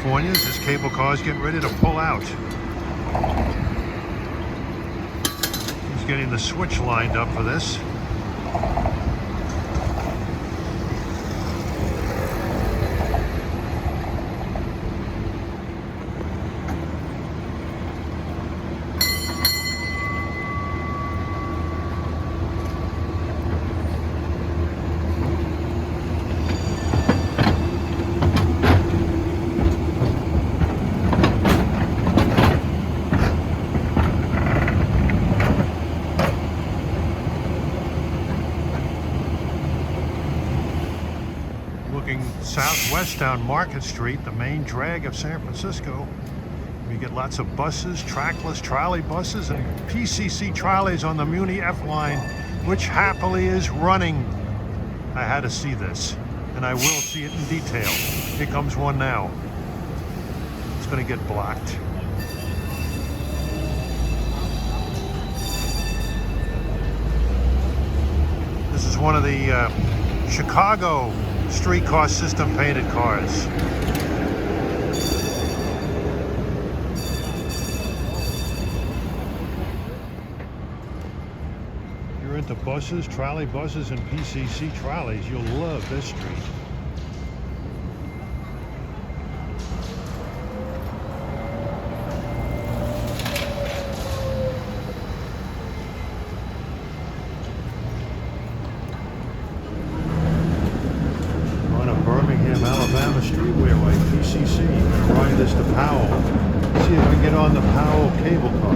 California's. This cable car is getting ready to pull out. He's getting the switch lined up for this. Southwest down Market Street, the main drag of San Francisco. We get lots of buses, trackless trolley buses, and PCC trolleys on the Muni F Line, which happily is running. I had to see this, and I will see it in detail. Here comes one now. It's going to get blocked. This is one of the Chicago streetcar system painted cars. If you're into buses, trolley buses, and PCC trolleys, you'll love this street. Alabama Streetway, PCC. Gonna ride this to Powell. See if we can get on the Powell cable car.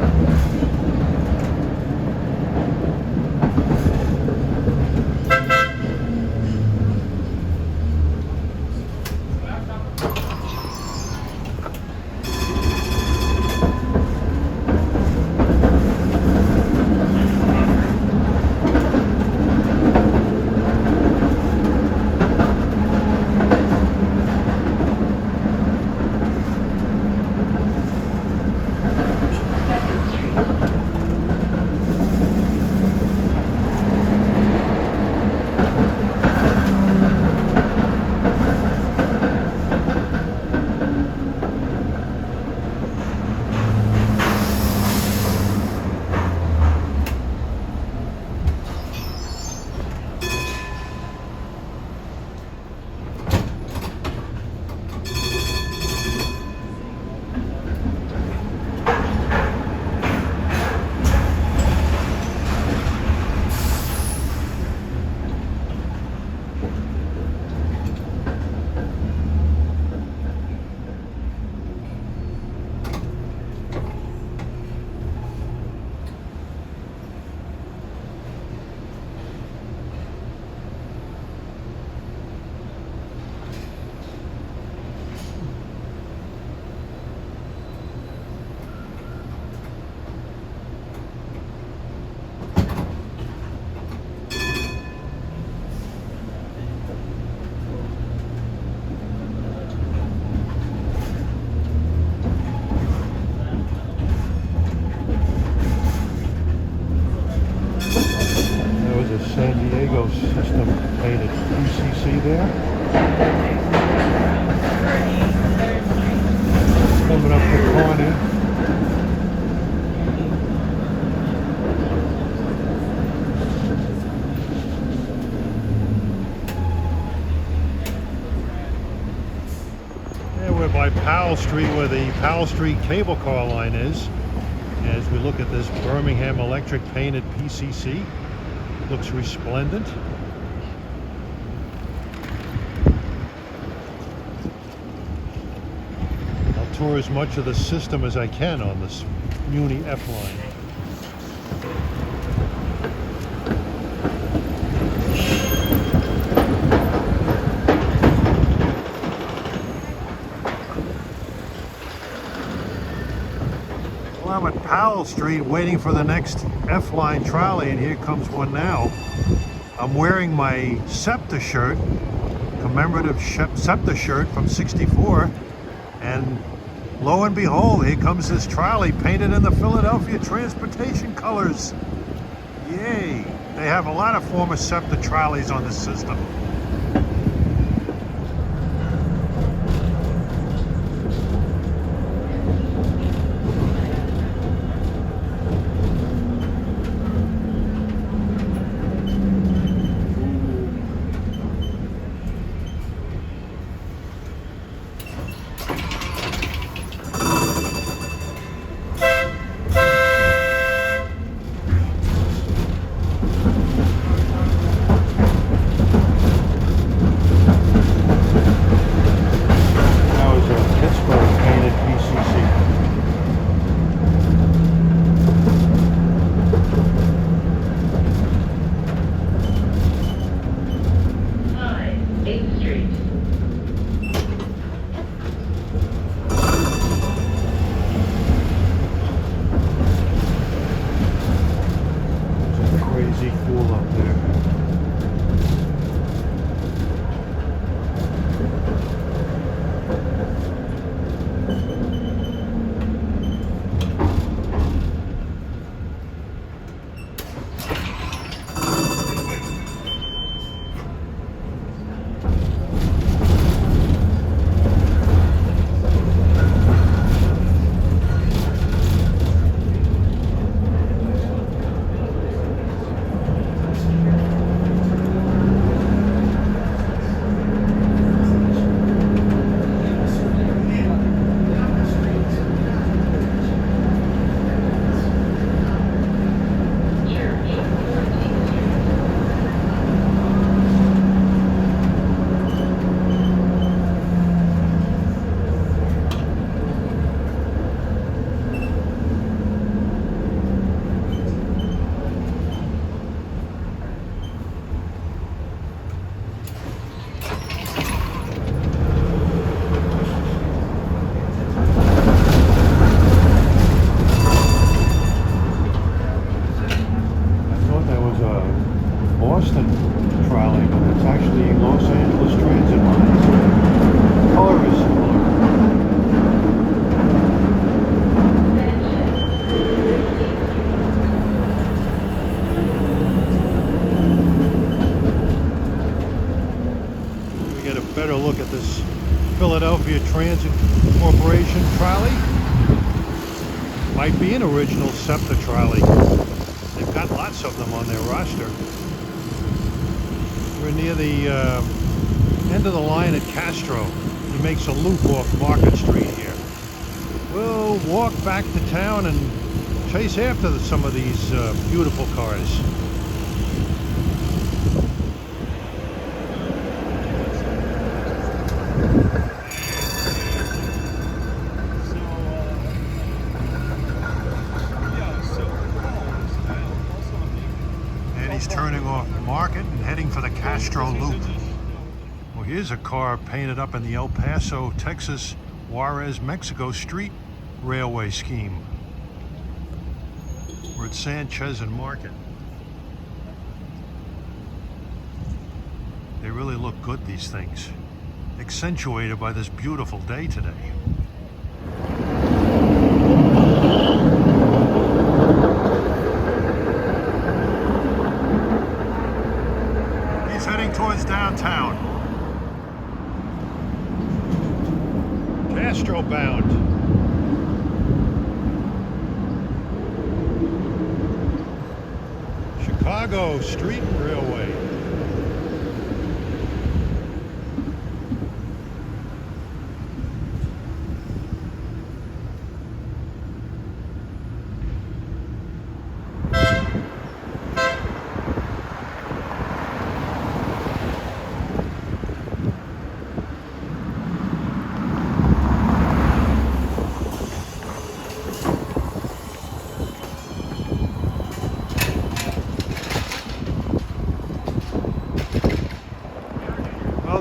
San Diego system painted PCC there. Coming up the corner. Yeah, we're by Powell Street, where the Powell Street cable car line is. As we look at this Birmingham Electric painted PCC. Looks resplendent. I'll tour as much of the system as I can on this Muni F Line. Well, I'm at Powell Street waiting for the next F Line trolley, and here comes one now. I'm wearing my SEPTA shirt, commemorative SEPTA shirt from '64, and lo and behold, here comes this trolley painted in the Philadelphia transportation colors. Yay! They have a lot of former SEPTA trolleys on this system. pretty cool up there. Look at this Philadelphia Transit Corporation trolley. Might be an original SEPTA trolley. They've got lots of them on their roster. We're near the end of the line at Castro. He makes a loop off Market Street here. We'll walk back to town and chase after some of these beautiful cars. Turning off Market and heading for the Castro Loop. Well, here's a car painted up in the El Paso, Texas, Juarez, Mexico Street railway scheme. We're at Sanchez and Market. They really look good, these things. Accentuated by this beautiful day today. Towards downtown. Castro bound. Chicago Street Railway.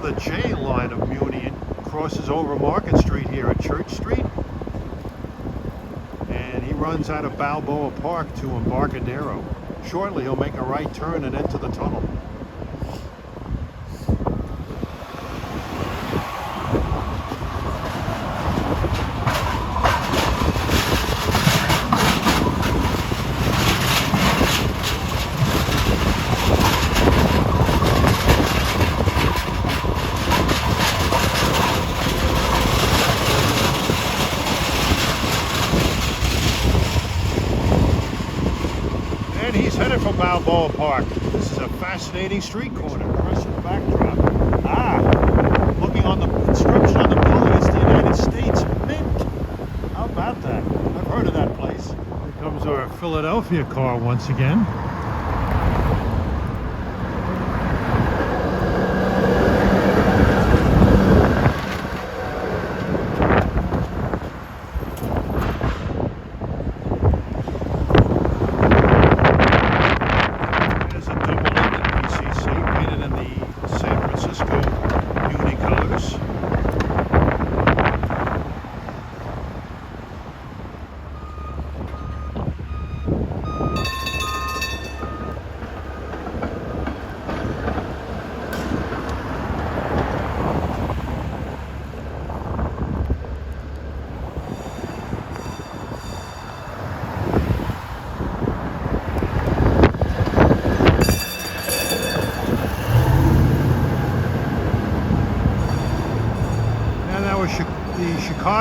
The J line of Muni crosses over Market Street here at Church Street, and he runs out of Balboa Park to Embarcadero. Shortly he'll make a right turn and enter the tunnel. Headed for Balboa Park. This is a fascinating street corner. Impressive backdrop. Looking on the inscription on the building, it's the United States Mint. How about that? I've heard of that place. Here comes our Philadelphia car once again.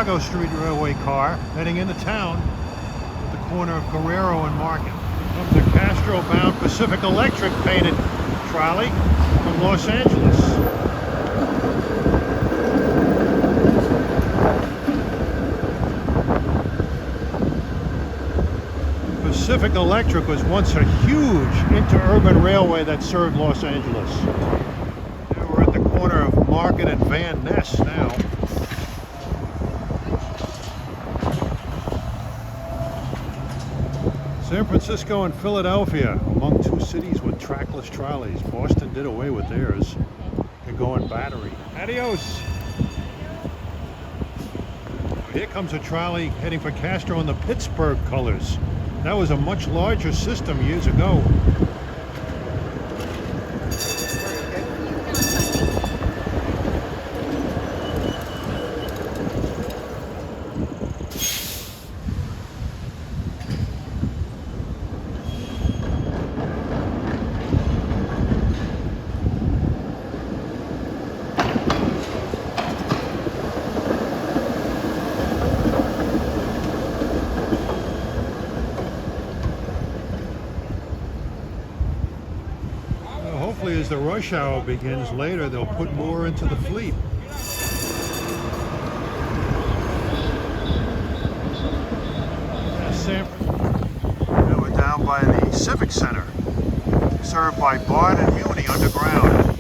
Chicago Street Railway car heading into town at the corner of Guerrero and Market. Comes a Castro-bound Pacific Electric painted trolley from Los Angeles. Pacific Electric was once a huge interurban railway that served Los Angeles. Now we're at the corner of Market and Van Ness now. San Francisco and Philadelphia, among two cities with trackless trolleys. Boston did away with theirs. They're going battery. Adios! Here comes a trolley heading for Castro in the Pittsburgh colors. That was a much larger system years ago. Hopefully as the rush hour begins later, they'll put more into the fleet. Now we're down by the Civic Center, served by Bard and Muni Underground.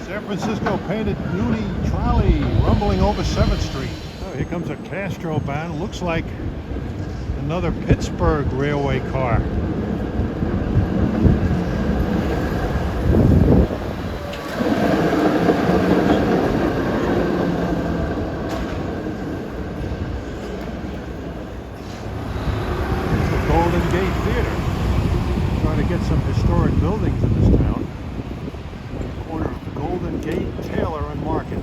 San Francisco painted Muni trolley rumbling over 7th Street. Oh, here comes a Castro bound. Looks like another Pittsburgh railway car. Golden Gate Theater. Trying to get some historic buildings in this town. Corner of Golden Gate, Taylor, and Market.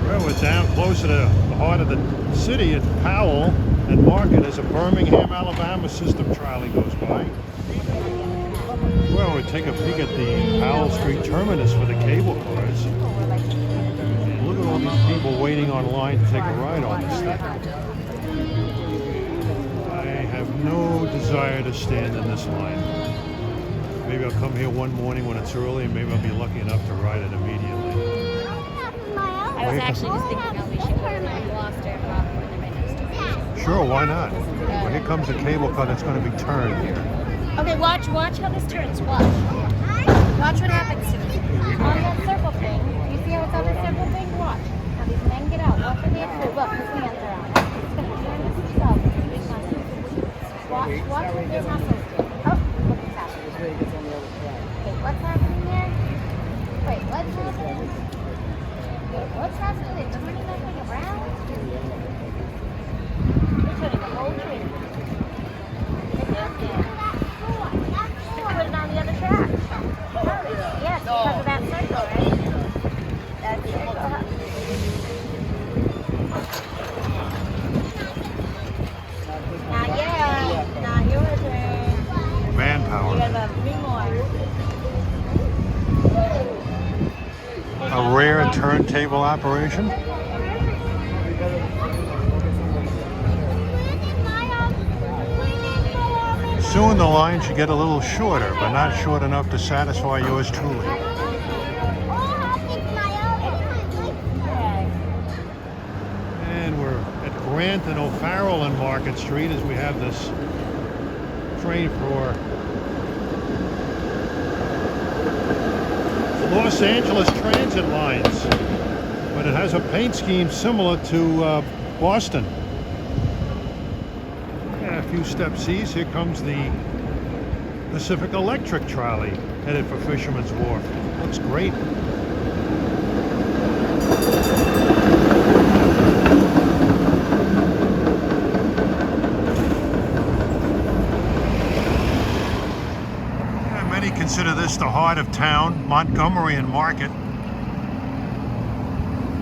Well, we're down closer to the heart of the city at Powell and Market as a Birmingham, Alabama system trolley goes by. Well, we take a peek at the Powell Street terminus for the cable cars. Look at all these people waiting online to take a ride on this thing. I have no desire to stand in this line. Maybe I'll come here one morning when it's early and maybe I'll be lucky enough to ride it immediately. I was actually just thinking that we should go to Gloucester and Rockford. They're right next to each other. Sure, why not? Well, here comes a cable car that's going to be turned here. Okay, watch how this turns. Watch what happens to it. On that circle thing, you see how it's on the circle thing? Watch. Now these men get out. Watch what they do. Look, his hands are out. It's going to turn this itself. Watch what their muscles do. Oh, look what's happening. Wait, what's happening there? Wait, what's happening? What's happening? They're turning that thing around? They're turning the whole tree. Put it on the other track. Yes, because of that circle, right? That's it. Not yet. Not your turn. Manpower. You got about 3 more. A rare turntable operation. Soon the line should get a little shorter, but not short enough to satisfy yours truly. And we're at Grant and O'Farrell and Market Street as we have this train for Los Angeles transit lines, but it has a paint scheme similar to Boston. A few steps east, here comes the Pacific Electric trolley headed for Fisherman's Wharf. Looks great. Many can consider this the heart of town, Montgomery and Market.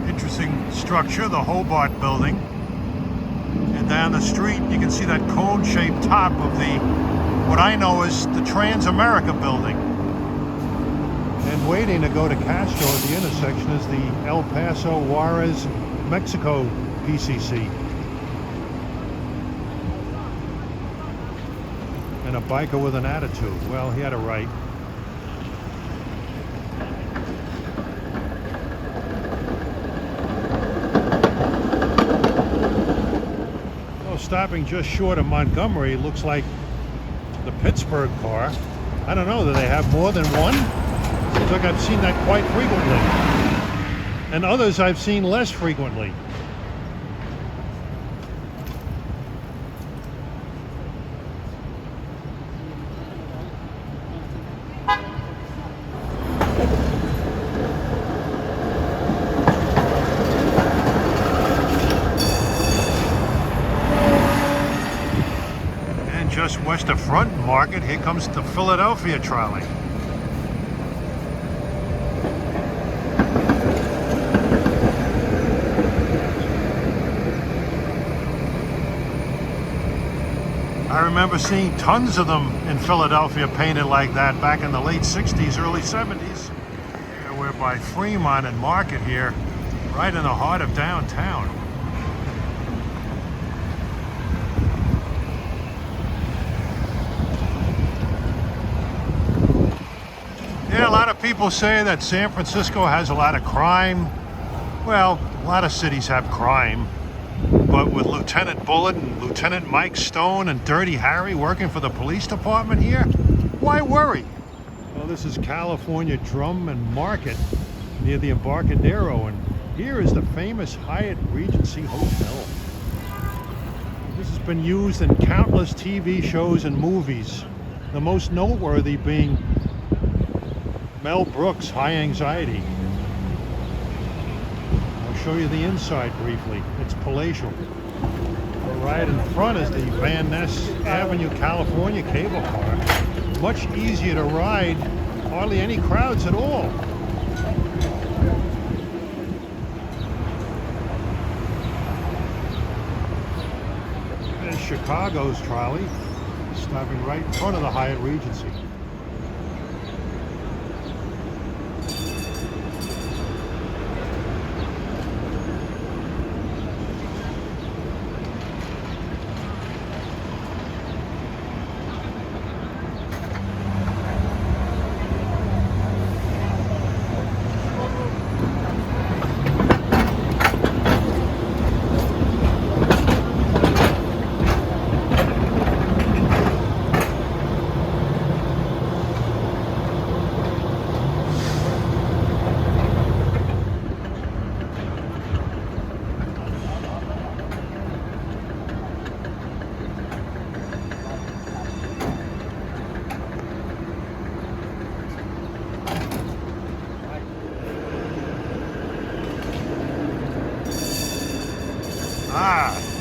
Interesting structure, the Hobart building. And down the street you can see that cone-shaped top of the, what I know is the Trans-America building. And waiting to go to Castro at the intersection is the El Paso Juarez Mexico PCC. And a biker with an attitude. Well, he had a right. Well, stopping just short of Montgomery looks like the Pittsburgh car. I don't know, do they have more than one? Seems like I've seen that quite frequently. And others I've seen less frequently. And just west of Front Market, here comes the Philadelphia trolley. I remember seeing tons of them in Philadelphia painted like that back in the late 60s, early 70s. Here we're by Fremont and Market here, right in the heart of downtown. Yeah, a lot of people say that San Francisco has a lot of crime. Well, a lot of cities have crime. But with Lieutenant Bullitt and Lieutenant Mike Stone and Dirty Harry working for the police department here, why worry? Well, this is California Drum and Market near the Embarcadero, and here is the famous Hyatt Regency Hotel. This has been used in countless TV shows and movies, the most noteworthy being Mel Brooks' High Anxiety. Show you the inside briefly. It's palatial. Right in front is the Van Ness Avenue, California cable car. Much easier to ride, hardly any crowds at all. There's Chicago's trolley, stopping right in front of the Hyatt Regency.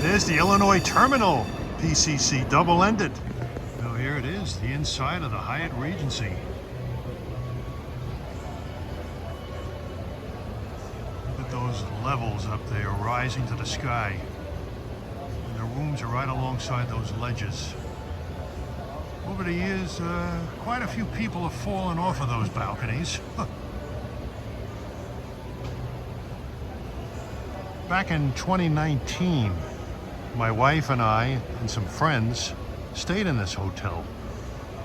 There's the Illinois Terminal PCC, double-ended. So here it is, the inside of the Hyatt Regency. Look at those levels up there rising to the sky. And the rooms are right alongside those ledges. Over the years, quite a few people have fallen off of those balconies. Back in 2019, my wife and I and some friends stayed in this hotel.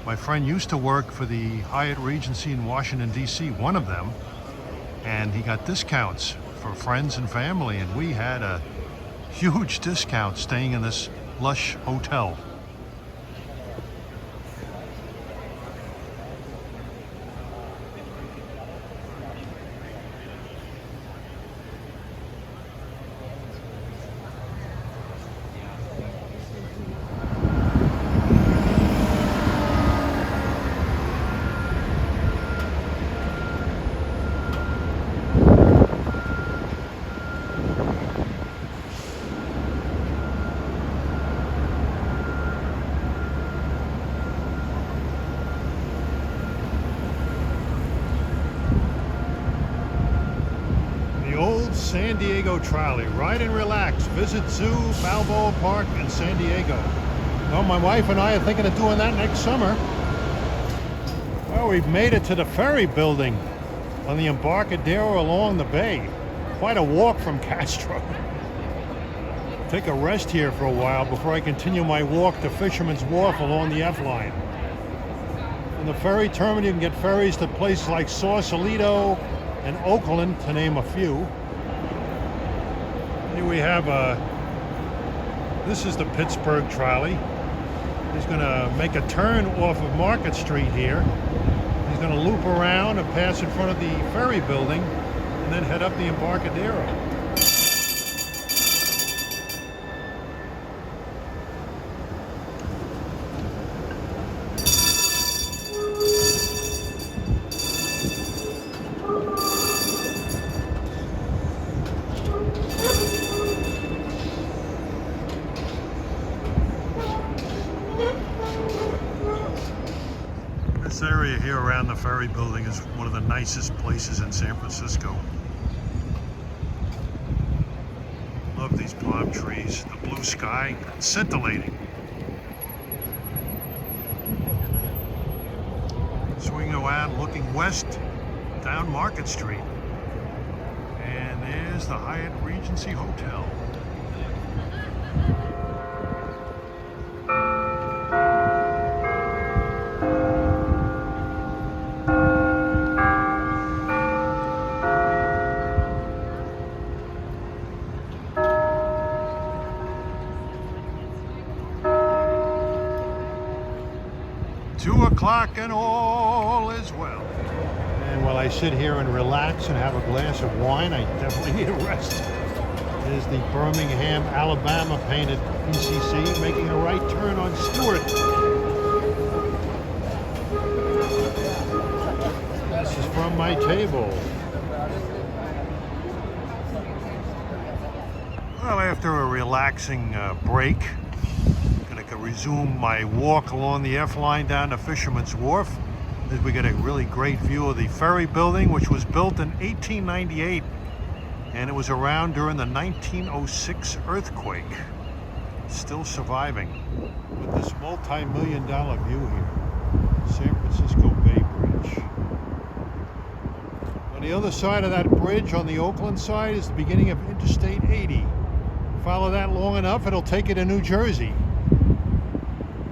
My friend used to work for the Hyatt Regency in Washington, D.C., one of them, and he got discounts for friends and family, and we had a huge discount staying in this lush hotel. San Diego trolley. Ride and relax. Visit Zoo, Balboa Park, and San Diego. Well, my wife and I are thinking of doing that next summer. Well, we've made it to the ferry building on the Embarcadero along the bay. Quite a walk from Castro. Take a rest here for a while before I continue my walk to Fisherman's Wharf along the F Line. From the ferry terminal, you can get ferries to places like Sausalito and Oakland, to name a few. Here we have this is the Pittsburgh trolley. He's going to make a turn off of Market Street here. He's going to loop around and pass in front of the ferry building and then head up the Embarcadero. This area here around the ferry building is one of the nicest places in San Francisco. Love these palm trees, the blue sky, scintillating. Swinging around, looking west down Market Street. And there's the Hyatt Regency Hotel. O'clock and all is well. And while I sit here and relax and have a glass of wine, I definitely need a rest. There's the Birmingham, Alabama painted PCC making a right turn on Stewart. This is from my table. Well, after a relaxing break, resume my walk along the F Line down to Fisherman's Wharf. We get a really great view of the ferry building, which was built in 1898, and it was around during the 1906 earthquake. Still surviving with this multi-million-dollar view here. San Francisco Bay Bridge. On the other side of that bridge, on the Oakland side, is the beginning of Interstate 80. Follow that long enough, it'll take you to New Jersey.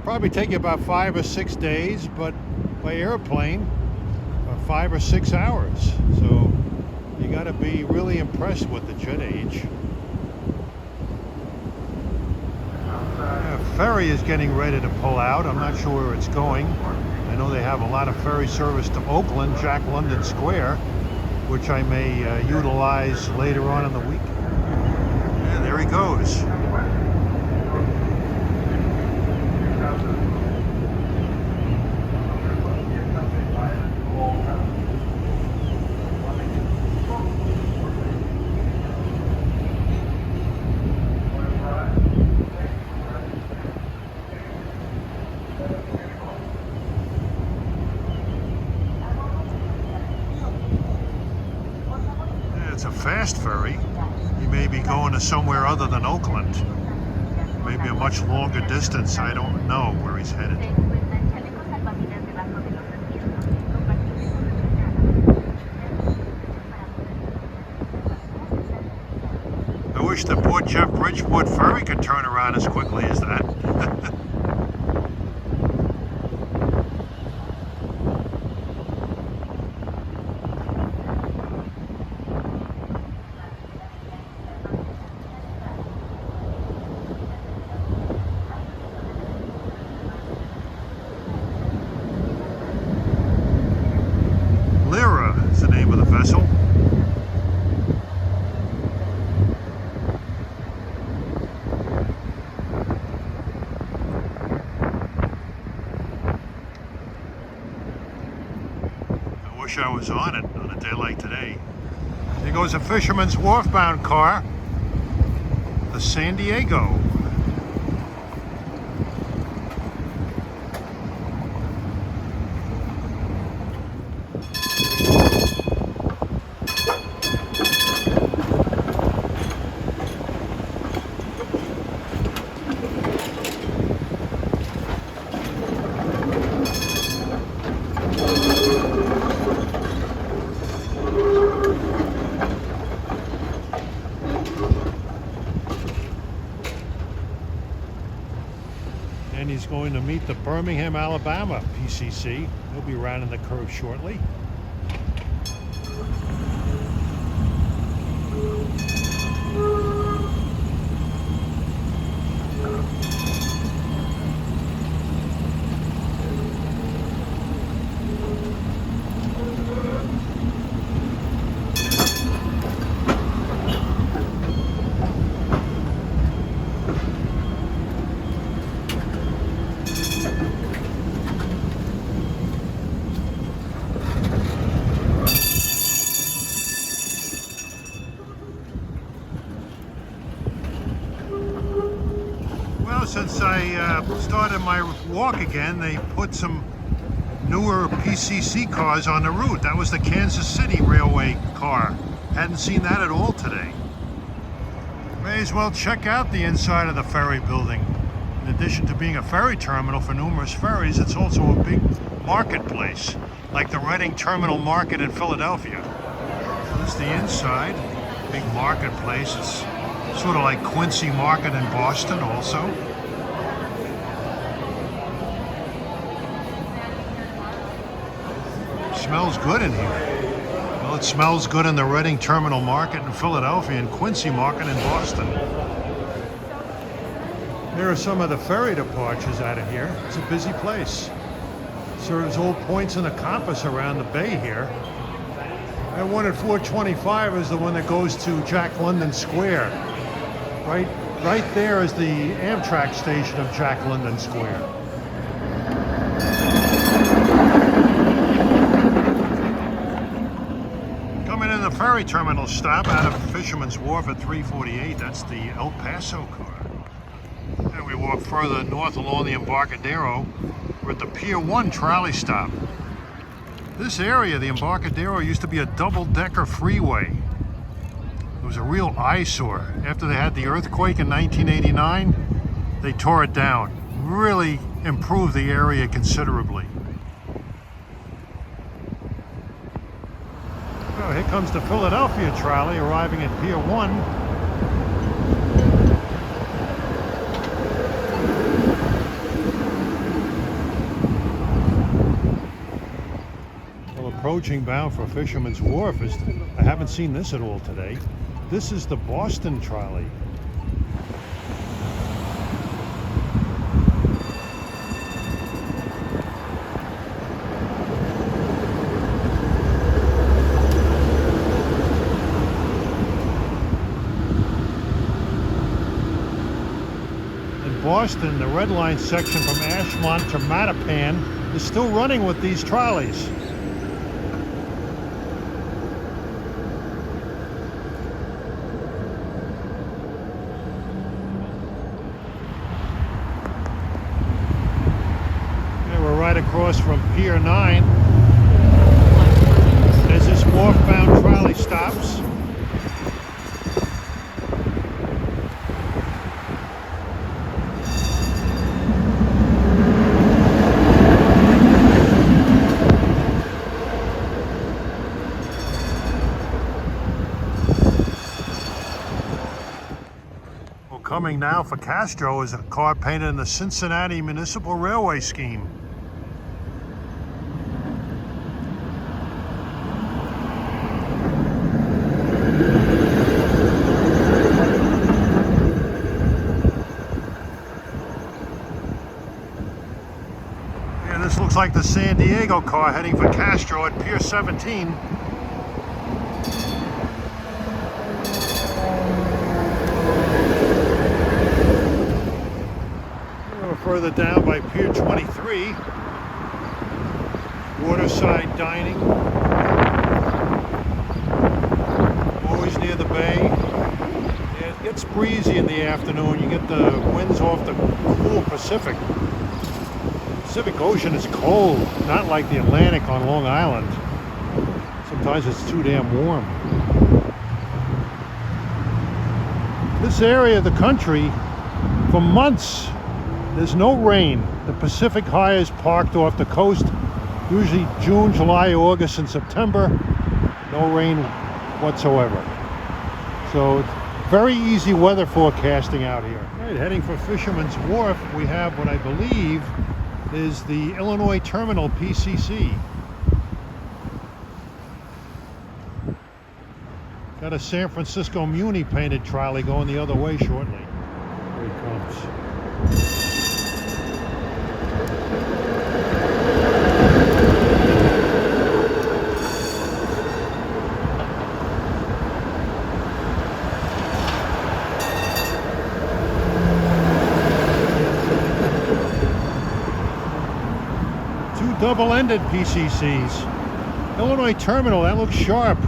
Probably take you about 5 or 6 days, but by airplane, 5 or 6 hours. So you got to be really impressed with the jet age. The ferry is getting ready to pull out. I'm not sure where it's going. I know they have a lot of ferry service to Oakland, Jack London Square, which I may utilize later on in the week. And there he goes. It's a fast ferry. He may be going to somewhere other than Oakland. Maybe a much longer distance. I don't know where he's headed. I wish the Port Jeff Bridgeport ferry could turn around as quickly as that. Is the name of the vessel. I wish I was on it on a day like today. Here goes a Fisherman's Wharf bound car, the San Diego. And he's going to meet the Birmingham, Alabama PCC. He'll be rounding the curve shortly. Since I started my walk again, they put some newer PCC cars on the route. That was the Kansas City Railway car. Hadn't seen that at all today. May as well check out the inside of the ferry building. In addition to being a ferry terminal for numerous ferries, it's also a big marketplace, like the Reading Terminal Market in Philadelphia. This is the inside, big marketplace. It's sort of like Quincy Market in Boston also. Smells good in here. Well, it smells good in the Reading Terminal Market in Philadelphia and Quincy Market in Boston. There are some of the ferry departures out of here. It's a busy place. Serves all points in the compass around the bay here. That one at 425 is the one that goes to Jack London Square. Right there is the Amtrak station of Jack London Square. The ferry terminal stop out of Fisherman's Wharf at 348. That's the El Paso car. And we walk further north along the Embarcadero. We're at the Pier 1 trolley stop. This area, the Embarcadero, used to be a double-decker freeway. It was a real eyesore. After they had the earthquake in 1989, they tore it down. Really improved the area considerably. Oh, here comes the Philadelphia trolley arriving at Pier 1. Well, approaching bound for Fisherman's Wharf I haven't seen this at all today. This is the Boston trolley. Boston, the Red Line section from Ashmont to Mattapan is still running with these trolleys. Okay, we're right across from Pier 9. As this northbound trolley stops. Coming now for Castro is a car painted in the Cincinnati Municipal Railway scheme. Yeah, this looks like the San Diego car heading for Castro at Pier 17. Further down by Pier 23, waterside dining, always near the bay. Yeah, it gets breezy in the afternoon. You get the winds off the cool Pacific. Pacific Ocean is cold, not like the Atlantic on Long Island. Sometimes it's too damn warm. This area of the country, for months, there's no rain. The Pacific High is parked off the coast, usually June, July, August, and September. No rain whatsoever. So Very easy weather forecasting out here. All right, heading for Fisherman's Wharf, we have what I believe is the Illinois Terminal PCC. Got a San Francisco Muni painted trolley going the other way shortly. Here he comes. Two double-ended PCCs. Illinois Terminal, that looks sharp.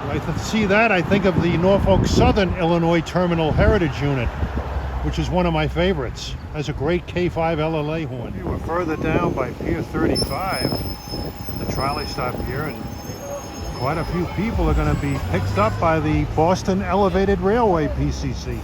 I see that, I think of the Norfolk Southern Illinois Terminal Heritage Unit, which is one of my favorites. Has a great K5 LLA horn. We're further down by Pier 35 at the trolley stop here, and quite a few people are going to be picked up by the Boston Elevated Railway PCC.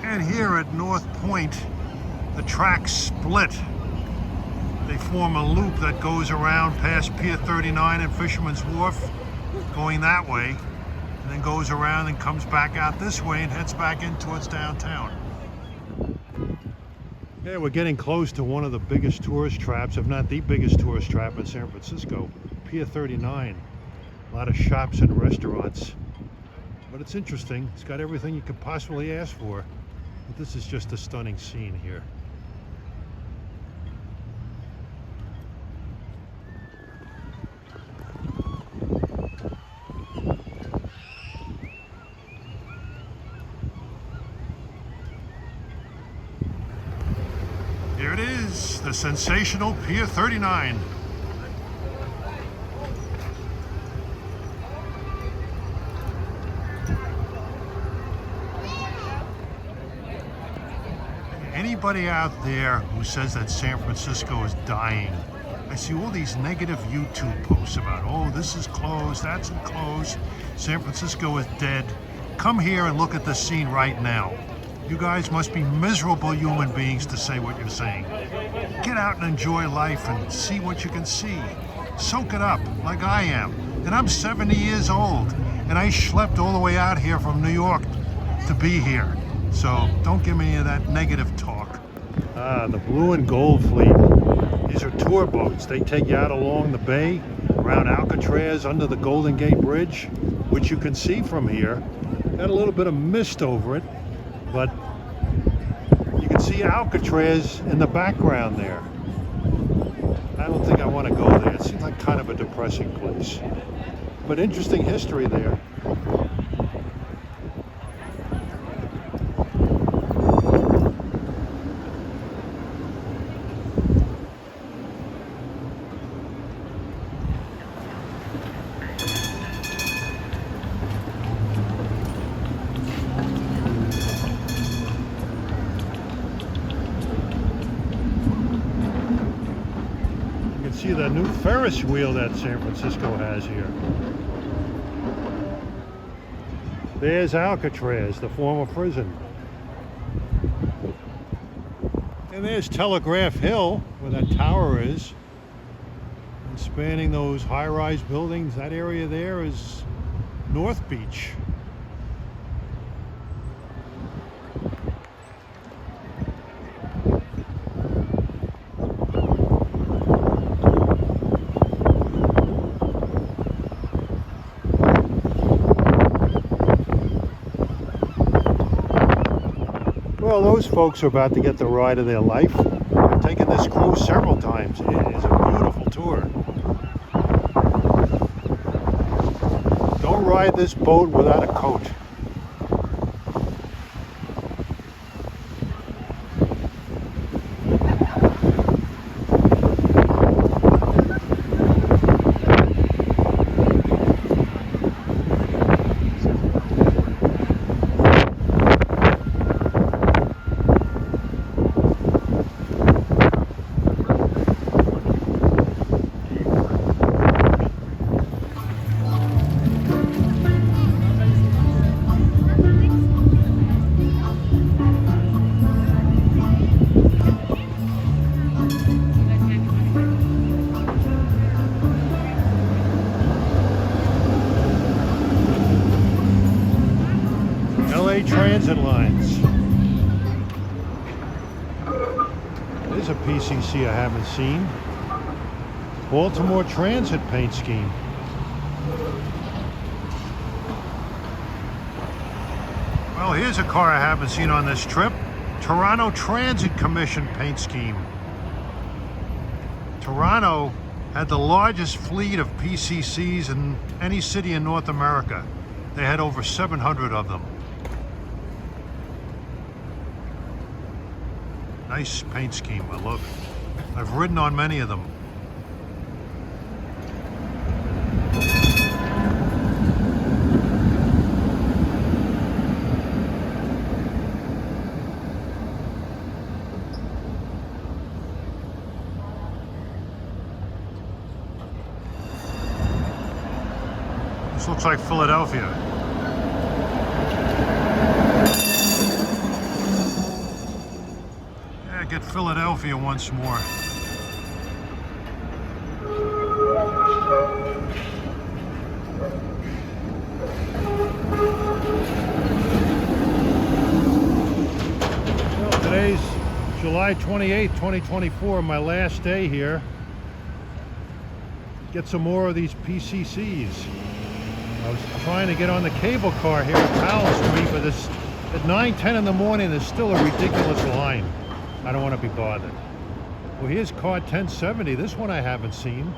And here at North Point, the tracks split. They form a loop that goes around past Pier 39 and Fisherman's Wharf, going that way, and then goes around and comes back out this way and heads back in towards downtown. Yeah, we're getting close to one of the biggest tourist traps, if not the biggest tourist trap in San Francisco, Pier 39. A lot of shops and restaurants. But it's interesting. It's got everything you could possibly ask for. But this is just a stunning scene here. Here it is, the sensational Pier 39. Anybody out there who says that San Francisco is dying, I see all these negative YouTube posts about, oh, this is closed, that's closed, San Francisco is dead. Come here and look at the scene right now. You guys must be miserable human beings to say what you're saying. Get out and enjoy life and see what you can see. Soak it up like I am. And I'm 70 years old, and I schlepped all the way out here from New York to be here. So don't give me any of that negative talk. The Blue and Gold Fleet. These are tour boats. They take you out along the bay, around Alcatraz, under the Golden Gate Bridge, which you can see from here. Got a little bit of mist over it, but you can see Alcatraz in the background there. I don't think I want to go there. It seems like kind of a depressing place. But interesting history there. See the new Ferris wheel that San Francisco has here. There's Alcatraz, the former prison. And there's Telegraph Hill, where that tower is. And spanning those high-rise buildings, that area there is North Beach. Well, those folks are about to get the ride of their life. I've taken this cruise several times. It is a beautiful tour. Don't ride this boat without a coat. Transit lines. There's a PCC I haven't seen. Baltimore Transit paint scheme. Well, here's a car I haven't seen on this trip. Toronto Transit Commission paint scheme. Toronto had the largest fleet of PCCs in any city in North America. They had over 700 of them. Nice paint scheme, I love it. I've ridden on many of them. This looks like Philadelphia. Get Philadelphia once more. Well, today's July 28th, 2024, my last day here. Get some more of these PCCs. I was trying to get on the cable car here at Powell Street, but this, at 9:10 in the morning, there's still a ridiculous line. I don't want to be bothered. Well, here's car 1070. This one I haven't seen.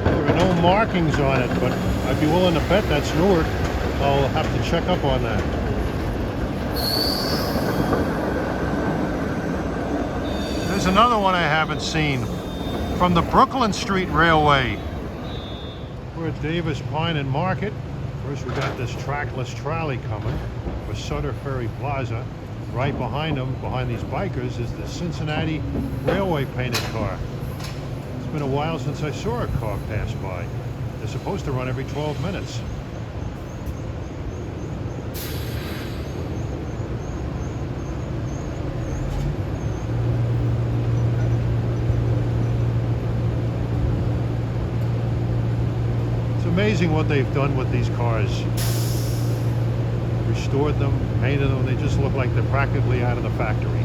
There are no markings on it, but I'd be willing to bet that's Newark. I'll have to check up on that. There's another one I haven't seen. From the Brooklyn Street Railway. We're at Davis Pine and Market. First we got this trackless trolley coming for Sutter Ferry Plaza. Right behind them, behind these bikers, is the Cincinnati Railway painted car. It's been a while since I saw a car pass by. They're supposed to run every 12 minutes. Amazing what they've done with these cars. Restored them, painted them, they just look like they're practically out of the factory.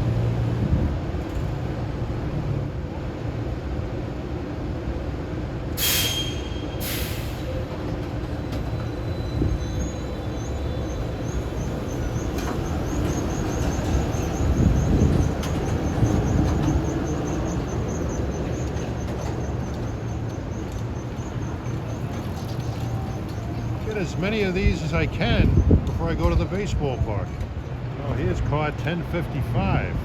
As many of these as I can before I go to the baseball park. Oh, here's car 1055.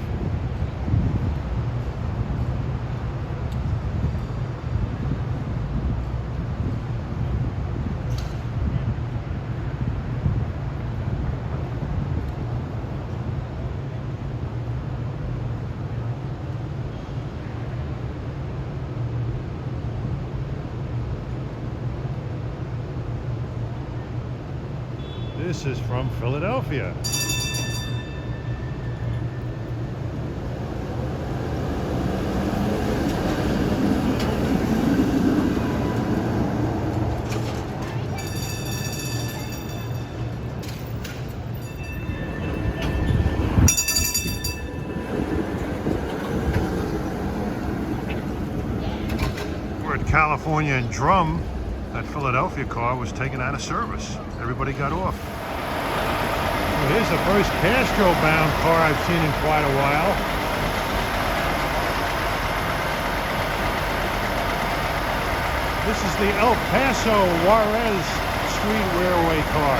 This is from Philadelphia. favorite California and drum, that Philadelphia car, was taken out of service. Everybody got off. Well, here's the first Castro-bound car I've seen in quite a while. This is the El Paso Juarez Street Railway car.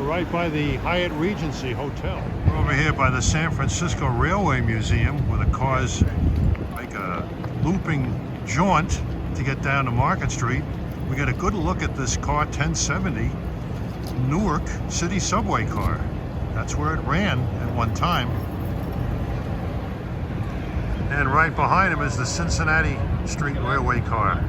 Right by the Hyatt Regency Hotel. We're over here by the San Francisco Railway Museum, where the cars make a looping jaunt to get down to Market Street. We get a good look at this car, 1070 Newark City Subway car. That's where it ran at one time. And right behind him is the Cincinnati Street Railway car.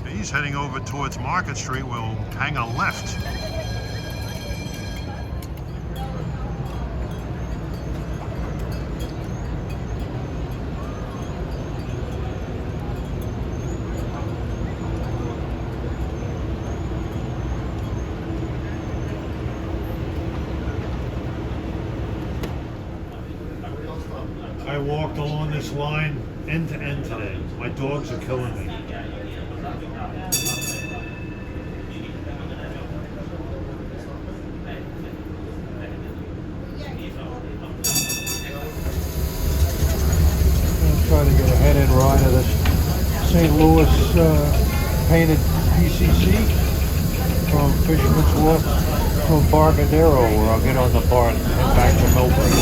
He's heading over towards Market Street. We'll hang a left. I walked along this line end to end today. My dogs are killing me. Trying to get a head-in ride of this St. Louis painted PCC from Fisherman's Wharf to Embarcadero, where I'll get on the BART and head back to Melbourne.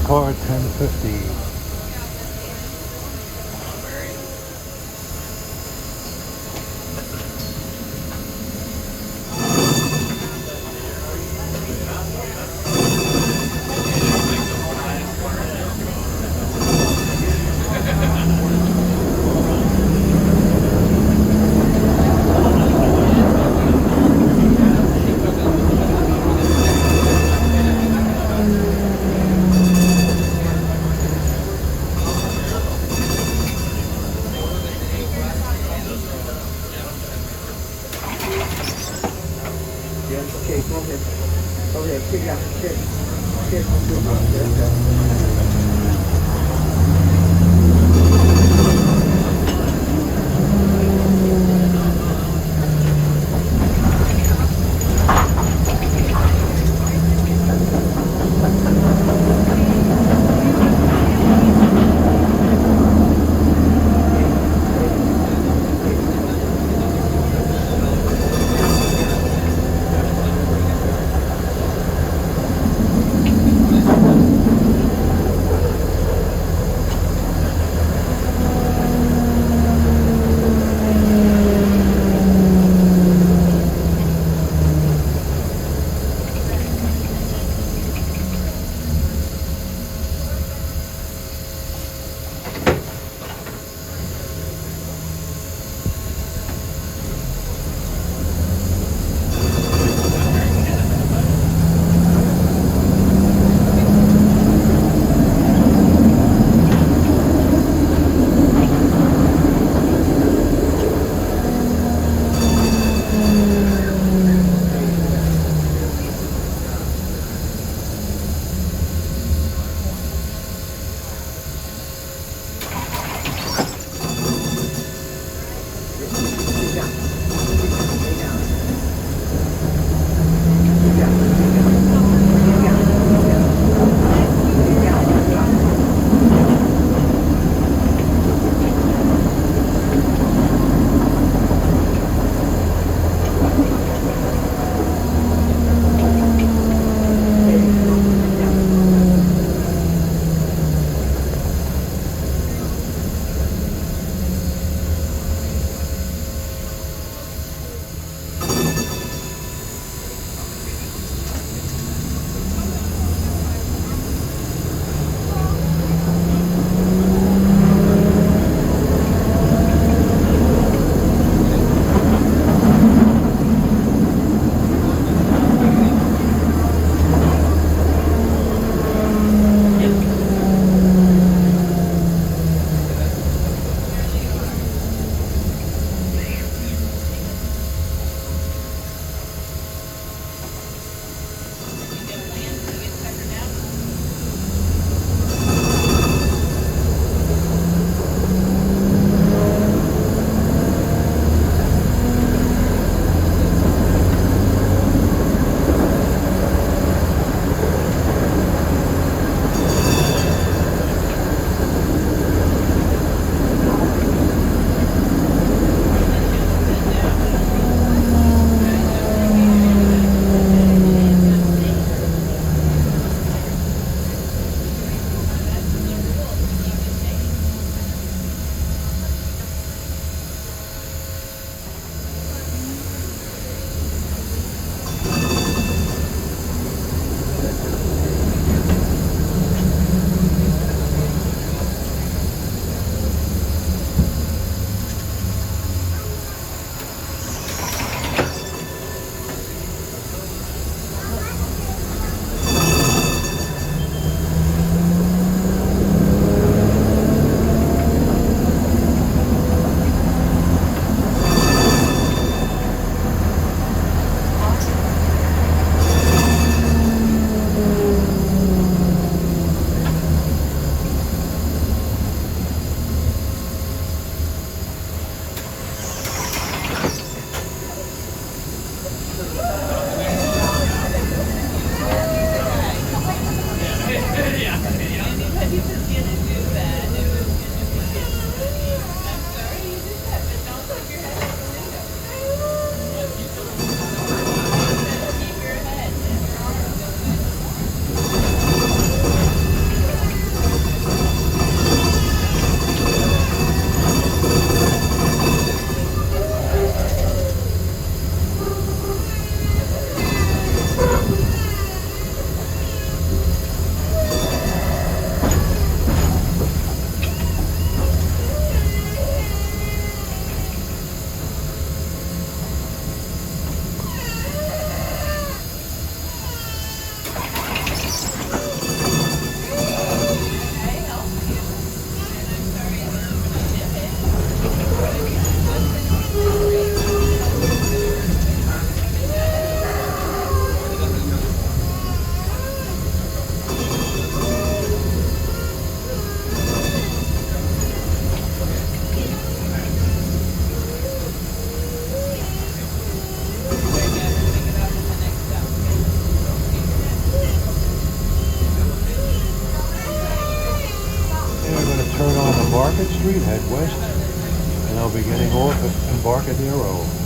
Car 1050. Market Street, head west, and I'll be getting off at Embarcadero.